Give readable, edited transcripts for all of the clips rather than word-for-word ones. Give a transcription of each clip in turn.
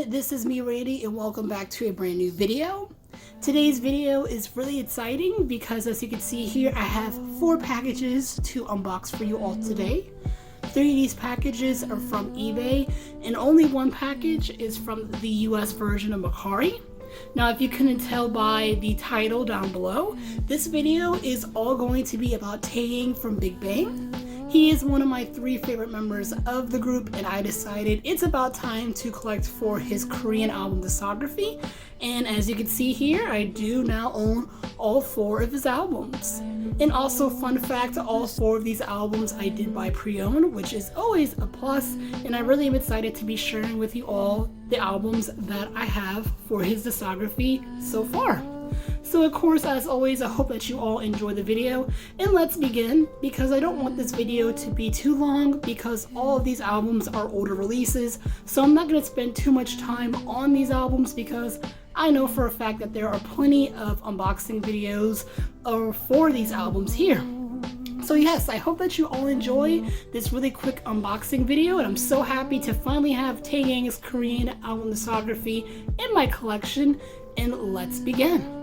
this is me, Randy, and welcome back to a brand new video. Today's video is really exciting because, as you can see here, I have 4 packages to unbox for you all today. 3 of these packages are from eBay, and only 1 package is from the US version of Mercari. Now, if you couldn't tell by the title down below, this video is all going to be about Taeyang from BigBang. He is one of my 3 favorite members of the group, and I decided it's about time to collect for his Korean album discography. And as you can see here, I do now own all 4 of his albums. And also, fun fact, all 4 of these albums I did buy pre-owned, which is always a plus, and I really am excited to be sharing with you all the albums that I have for his discography so far. So of course, as always, I hope that you all enjoy the video, and let's begin, because I don't want this video to be too long because all of these albums are older releases, so I'm not going to spend too much time on these albums because I know for a fact that there are plenty of unboxing videos for these albums here. So yes, I hope that you all enjoy this really quick unboxing video, and I'm so happy to finally have Taeyang's Korean album discography in my collection, and let's begin.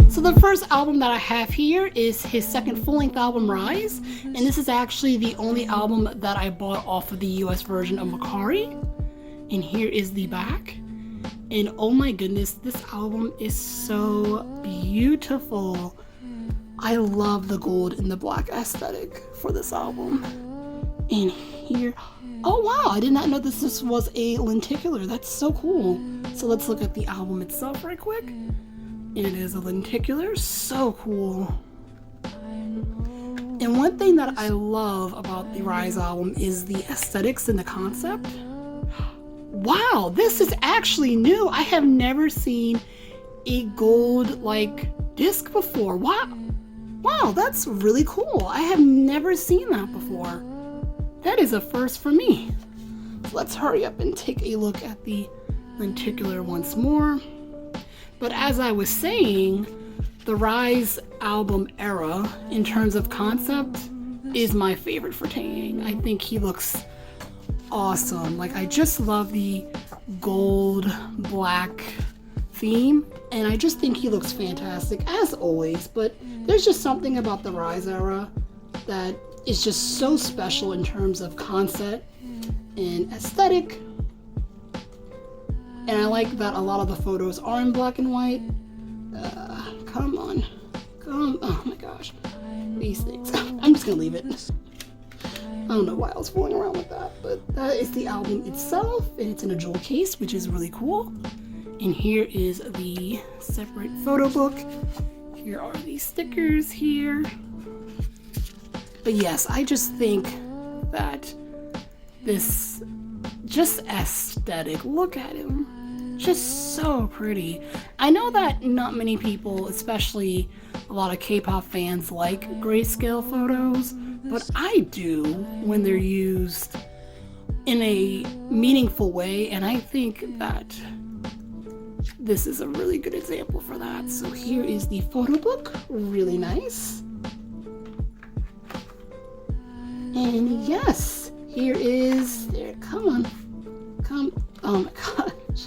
So the first album that I have here is his second full-length album, Rise, and this is actually the only album that I bought off of the US version of Mercari. And here is the back. And oh my goodness, this album is so beautiful. I love the gold and the black aesthetic for this album. And here, oh wow, I did not know this was a lenticular. That's so cool. So let's look at the album itself right quick. And it is a lenticular, so cool. And one thing that I love about the Rise album is the aesthetics and the concept. Wow, this is actually new. I have never seen a gold disc before. Wow, that's really cool. I have never seen that before. That is a first for me. So let's hurry up and take a look at the lenticular once more. But as I was saying, the Rise album era, in terms of concept, is my favorite for Taeyang. I think he looks awesome. I just love the gold black theme, and I just think he looks fantastic as always. But there's just something about the Rise era that is just so special in terms of concept and aesthetic. And I like that a lot of the photos are in black and white. Oh my gosh, these things. I'm just gonna leave it. I don't know why I was fooling around with that, but that is the album itself, and it's in a jewel case, which is really cool. And here is the separate photo book. Here are the stickers here. But yes, I just think that this just aesthetic, look at him, just so pretty. I know that not many people, especially a lot of K-pop fans, like grayscale photos, but I do when they're used in a meaningful way, and I think that this is a really good example for that. So here is the photo book, really nice. And yes, here is, come, oh my gosh.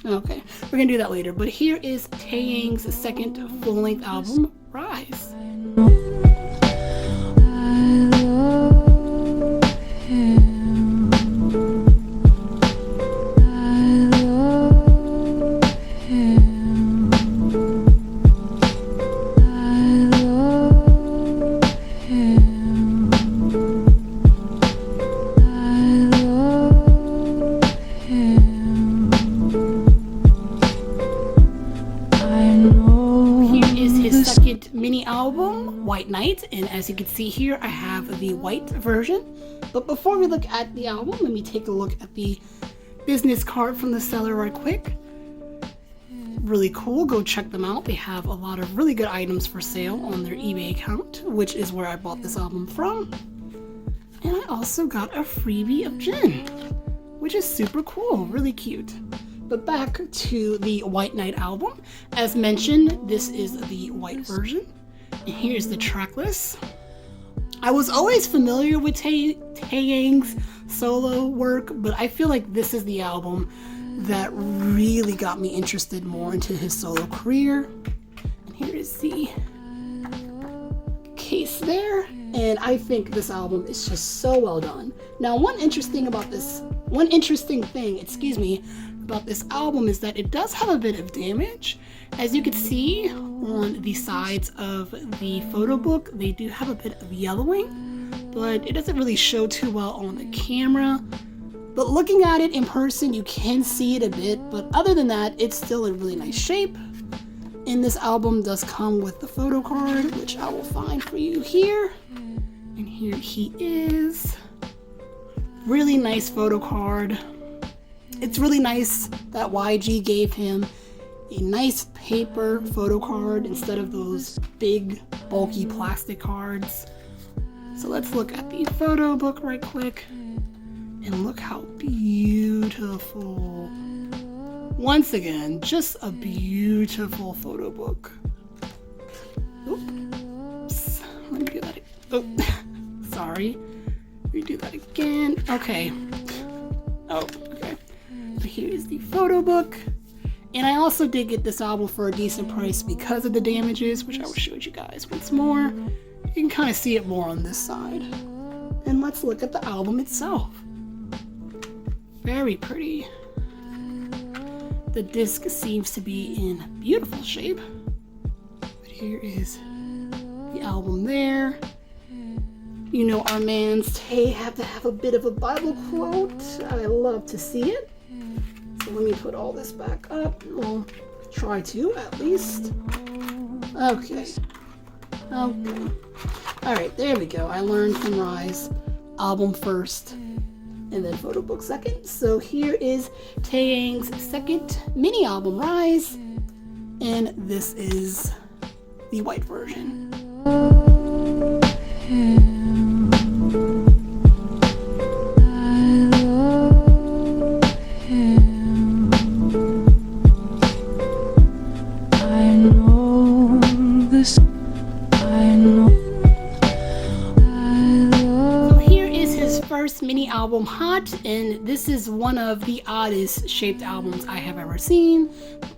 Okay. We're gonna do that later, but here is Taeyang's second full-length album, Rise. Mini album, White Night, and as you can see here, I have the white version. But before we look at the album, let me take a look at the business card from the seller right quick. Really cool, go check them out. They have a lot of really good items for sale on their eBay account, which is where I bought this album from. And I also got a freebie of Jin, which is super cool, really cute. But back to the White Knight album. As mentioned, this is the white version. And here's the track list. I was always familiar with Taeyang's solo work, but I feel like this is the album that really got me interested more into his solo career. And here is the case there. And I think this album is just so well done. Now, one interesting thing, about this album is that it does have a bit of damage. As you can see on the sides of the photo book, they do have a bit of yellowing, but it doesn't really show too well on the camera. But looking at it in person, you can see it a bit, but other than that, it's still in really nice shape. And this album does come with the photo card, which I will find for you here. And here he is. Really nice photo card. It's really nice that YG gave him a nice paper photo card instead of those big, bulky plastic cards. So let's look at the photo book right quick. And look how beautiful. Once again, just a beautiful photo book. Oops. Let me do that. Oh, sorry. Redo that again. Okay. Oh, okay. So here is the photo book. And I also did get this album for a decent price because of the damages, which I will show you guys once more. You can kind of see it more on this side. And let's look at the album itself. Very pretty. The disc seems to be in beautiful shape. But here is the album there. You know our man's Tay have to have a bit of a Bible quote. I love to see it. So let me put all this back up. We'll try to, at least. Okay. Okay. Alright, there we go. I learned from Rise. Album first, and then photo book second. So here is Taeyang's second mini album, Rise. And this is the white version. Mini album Hot, and this is one of the oddest shaped albums I have ever seen.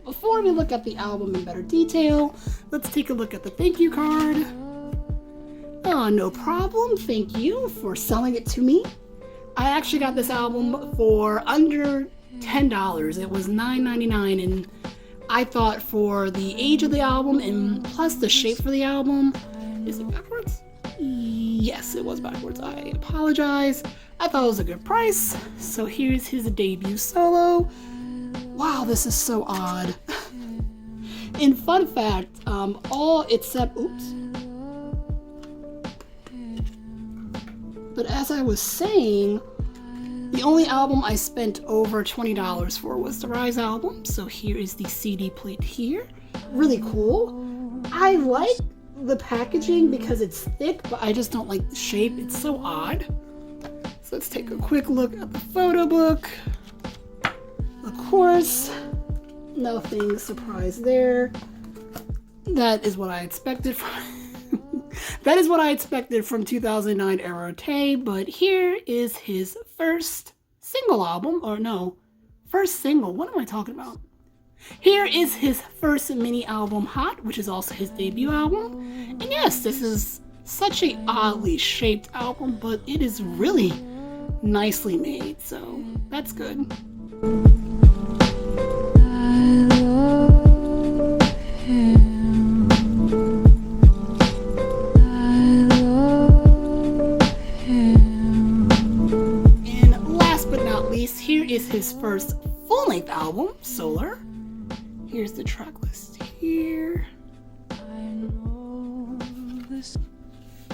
Before we look at the album in better detail, let's take a look at the thank you card. Oh, no problem. Thank you for selling it to me. I actually got this album for under $10. It was $9.99, and I thought for the age of the album and plus the shape for the album, is it backwards? Yes, it was backwards. I apologize. I thought it was a good price. So here's his debut solo. Wow, this is so odd. And fun fact, all except, oops. But as I was saying, the only album I spent over $20 for was the Rise album. So here is the CD plate here. Really cool. I like the packaging because it's thick, but I just don't like the shape. It's so odd. So let's take a quick look at the photo book. Of course, nothing surprise there. That is what I expected from that is what I expected from 2009 era Tay, but here is his first single album, or no, first single. What am I talking about? Here is his first mini album, Hot, which is also his debut album. And yes, this is such a oddly shaped album, but it is really nicely made, so that's good. And last but not least, here is his first full-length album, Solar. Here's the track list here.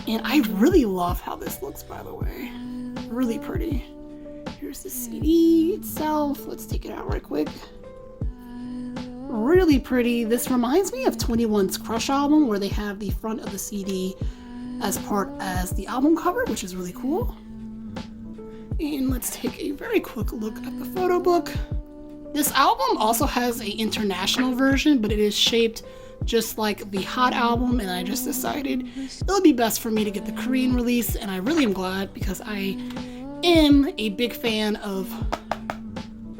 And I really love how this looks, by the way. Really pretty. Here's the CD itself. Let's take it out right quick. Really pretty. This reminds me of 21's Crush album, where they have the front of the CD as part as the album cover, which is really cool. And let's take a very quick look at the photo book. This album also has an international version, but it is shaped just like the Hot album, and I just decided it would be best for me to get the Korean release, and I really am glad because I am a big fan of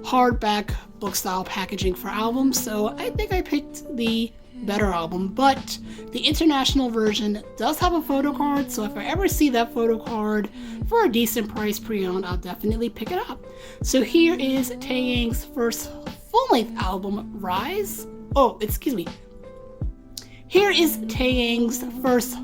hardback book style packaging for albums, so I think I picked the better album. But the international version does have a photo card, so if I ever see that photo card for a decent price pre-owned, I'll definitely pick it up. So here is Taeyang's first full-length album, Rise. Oh, excuse me. Here is Taeyang's first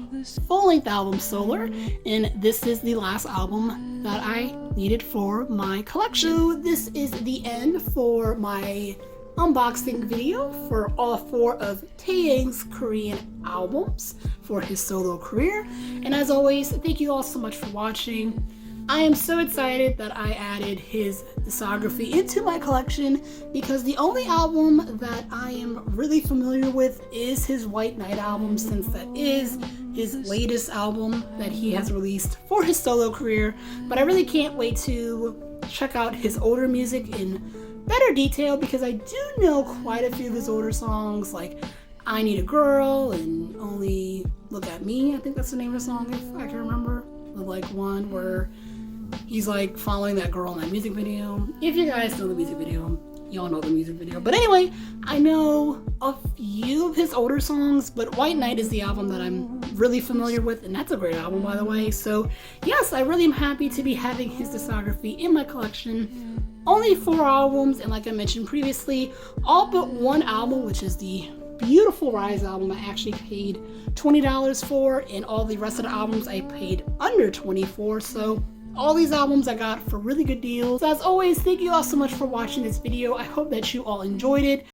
full-length album, Solar, and this is the last album that I needed for my collection. So this is the end for my unboxing video for all 4 of Taeyang's Korean albums for his solo career. And as always, thank you all so much for watching. I am so excited that I added his discography into my collection because the only album that I am really familiar with is his White Knight album, since that is his latest album that he has released for his solo career. But I really can't wait to check out his older music in better detail because I do know quite a few of his older songs, like I Need a Girl and Only Look at Me. I think that's the name of the song, if I can remember. The like one where he's like following that girl in that music video. If you guys know the music video, y'all know the music video. But anyway, I know a few of his older songs, but White Knight is the album that I'm really familiar with, and that's a great album, by the way. So yes, I really am happy to be having his discography in my collection. Only 4 albums, and like I mentioned previously, all but one album, which is the beautiful Rise album, I actually paid $20 for, and all the rest of the albums I paid under $20 for. So all these albums I got for really good deals. So as always, thank you all so much for watching this video. I hope that you all enjoyed it.